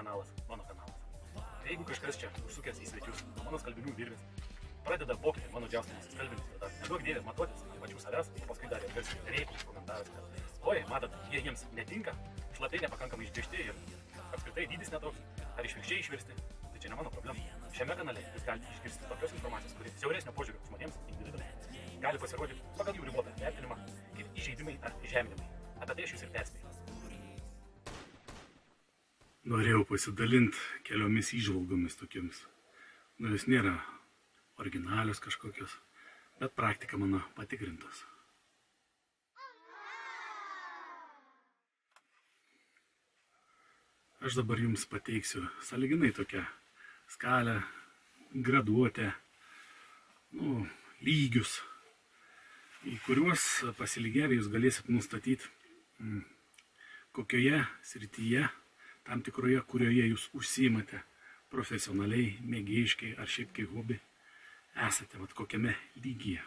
kanalas, mano kanalas. Jeigu kažkas čia užsukęs į svečius, mano skalbinių virvės, pradeda bokti mano džiaustymas skalbinius ir dar neduok dievė matuotis ant pačių savęs, o paskui dar ir garsiai reikalus komentaras, kad oi, matot, jie jiems netinka, šlapiai nepakankamai išgriežti ir apskritai dydis netoks, ar išvirkščiai išversti, tai čia ne mano problema. Šiame kanale jūs galite išgirsti tokios informacijos, kuri siauresnio požiūrio žmonėms individualiai gali pasirodyti pagal jų ribotą vertinimą kaip įžeidimai ar žeminimai. Apie tai aš jūs ir perspėju. Norėjau pasidalinti keliomis įžvalgomis tokiamis. Jos nėra originalios kažkokios, bet praktika mano patikrintos. Aš dabar jums pateiksiu sąlyginai tokią skalę, graduotę, lygius, į kuriuos pasilygiavę jūs galėsit nustatyti, kokioje srityje, tam tikroje, kurioje jūs užsiimate profesionaliai, mėgėjiškai ar šiaip kaip hobi, esate, kokiame lygyje.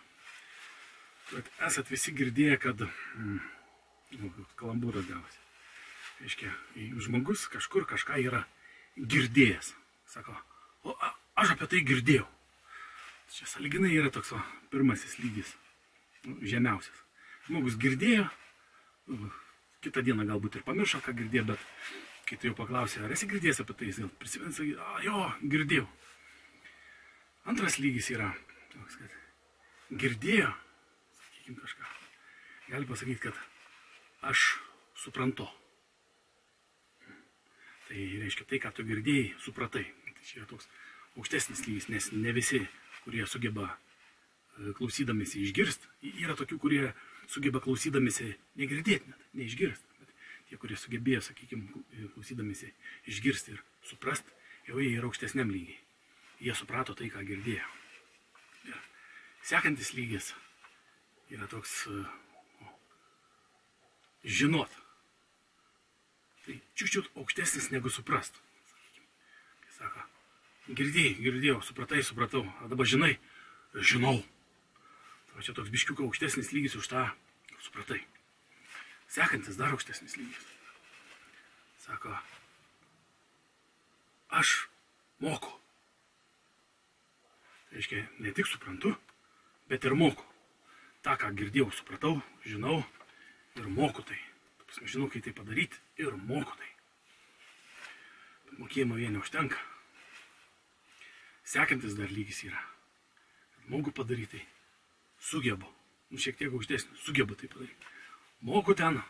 Bet esat visi girdėję, kad kalambūras gavosi. Reiškia, žmogus kažkur kažką yra girdėjęs. Sako, o aš apie tai girdėjau. Čia sąlyginai yra toks pirmasis lygis, žemiausias. Žmogus girdėjo, kitą dieną galbūt ir pamiršo, ką girdėjo, bet kai tu jau paklausė, ar esi girdėjęs apie tai, jis prisimins, sakė, jo, girdėjau. Antras lygis yra toks, kad girdėjo, sakykim kažką, gali pasakyti, kad aš suprantu. Tai reiškia, tai, ką tu girdėjai, supratai. Tai čia yra toks aukštesnis lygis, nes ne visi, kurie sugeba klausydamėsi išgirsti, yra tokių, kurie sugeba klausydamėsi negirdėti net, neišgirsti. Tie, kurie sugebėjo, sakykime, klausydamėsi išgirsti ir suprasti, jau jie yra aukštesniam lygiai. Jie suprato tai, ką girdėjo. Ir sekantis lygis yra toks žinot. Tai čiūčiut aukštesnis negu suprast. Kai sako, girdėjau, supratau, o dabar žinai, žinau. Tai čia toks biškiuko aukštesnis lygis už tą supratai. Sekantis dar aukštesnis lygis. Sako, aš moku. Tai reiškia, ne tik suprantu, bet ir moku. Ta, ką girdėjau, supratau, žinau ir moku tai. Žinau, kaip tai padaryti ir moku tai. Bet mokėjimo vien neužtenka. Sekantis dar lygis yra. Moku padaryti tai. Sugebu. Šiek tiek aukštesnis. Sugebu tai padaryti. Moku ten,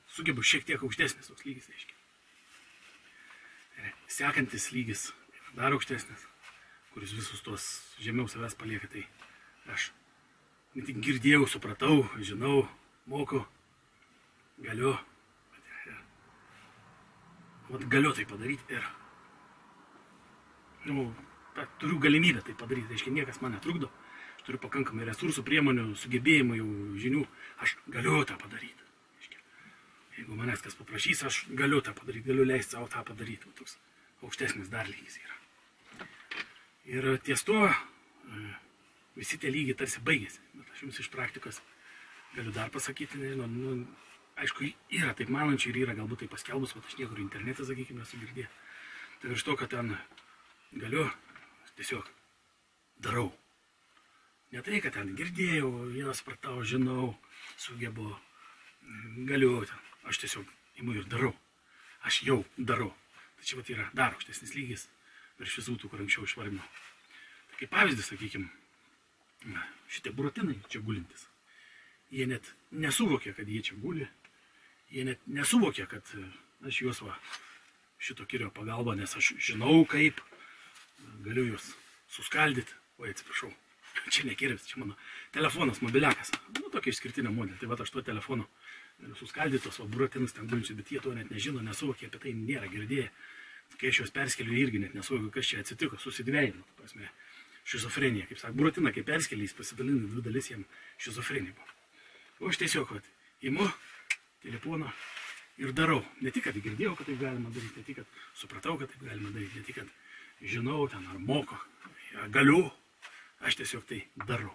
sugebu šiek tiek aukštesnis toks lygis, reiškia. Sekantis lygis, dar aukštesnis, kuris visus tos žemiau savęs palieka, tai aš ne tik girdėjau, supratau, žinau, moku, galiu, galiu tai padaryti ir turiu galimybę tai padaryti, reiškia, niekas man netrukdo. Turiu pakankamai resursų, priemonių, sugebėjimų, žinių, aš galiu tą padaryti. Jeigu manęs kas paprašys, aš galiu tą padaryti, galiu leisti savo tą padaryti. Toks aukštesnis dar lygis yra. Ir ties tuo visi tie lygiai tarsi baigėsi. Bet aš jums iš praktikos galiu dar pasakyti, nežinau, aišku, yra taip manančių ir yra galbūt tai paskelbus, bet aš niekur internete, sakykime, esu girdėjęs. Tai iš to, kad ten galiu, tiesiog darau. Ne tai, kad ten girdėjau, vieną supratau, žinau, sugebu, galiu, aš tiesiog imu ir darau. Aš jau darau. Tai čia yra dar aukštesnis lygis virš visų tų, kur anksčiau išvardinau. Tai kaip pavyzdį, sakykime, šitie buratinai čia gulintis. Jie net nesuvokia, kad jie čia guli. Jie net nesuvokia, kad aš juos šito kirio pagalba, nes aš žinau, kaip galiu juos suskaldyti. Oi, atsiprašau. Čia ne kiris, čia mano telefonas, mobiliakas. Tokia išskirtinė modelė. Tai aš tuo telefonu galiu suskaldyti tos buratinus ten gulinčius, bet jie to net nežino, nesuvokia, apie tai nėra girdėję. Kai aš juos perskeliu, irgi net nesuvokiu, kas čia atsitiko, susidvejino. Šizofrenija, kaip sako, buratina, kai perskeliai, jis pasidalina dvi dalis, jam šizofrenija buvo. O aš tiesiog, imu telefoną ir darau. Ne tik, kad girdėjau, kad taip galima daryti, ne tik, kad supratau, kad taip galima daryti, ne tik, kad žinau ten ar moku, galiu. Aš tiesiog tai darau.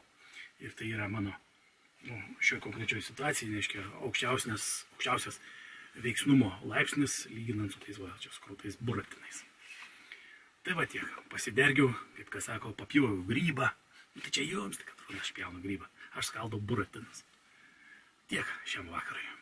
Ir tai yra mano šioje konkrečioje situacijoje, reiškia, aukščiausias veiksnumo laipsnis, lyginant su tais va, čia skrautais buratinais. Tai va tiek, pasidergiau, kaip kas sako, papjoviau grybą. Tai čia jums, tik kad aš pjaunu grybą, aš skaldau buratinus. Tiek šiam vakarui.